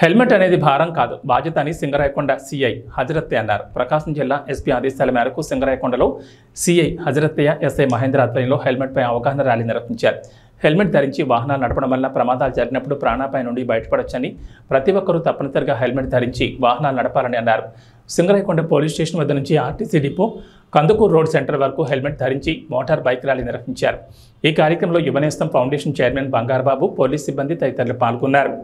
Helmet అనేది భారం కాదు, బాధ్యత అని సింగరాయకొండ సీఐ హజరత్తయ్య అన్నారు. ప్రకాశం జిల్లా ఎస్పీ ఆదేశాల మేరకు సింగరాయకొండలో సీఐ హజరత్తయ్య ఎస్ఐ మహేంద్ర ఆధ్వర్యంలో హెల్మెట్పై అవగాహన ర్యాలీ నిర్వహించారు. హెల్మెట్ ధరించి వాహనాలు నడపడం వల్ల ప్రమాదాలు జరిగినప్పుడు ప్రాణాపాయ నుండి బయటపడొచ్చని, ప్రతి ఒక్కరూ తప్పనిసరిగా హెల్మెట్ ధరించి వాహనాలు నడపాలని అన్నారు. సింగరాయకొండ పోలీస్ స్టేషన్ వద్ద నుంచి RTC depot, Kandukur road centre వరకు హెల్మెట్ ధరించి మోటార్ బైక్ ర్యాలీ నిర్వహించారు. ఈ కార్యక్రమంలో Yuvanestham foundation chairman Bangara Babu, police సిబ్బంది తదితరులు పాల్గొన్నారు.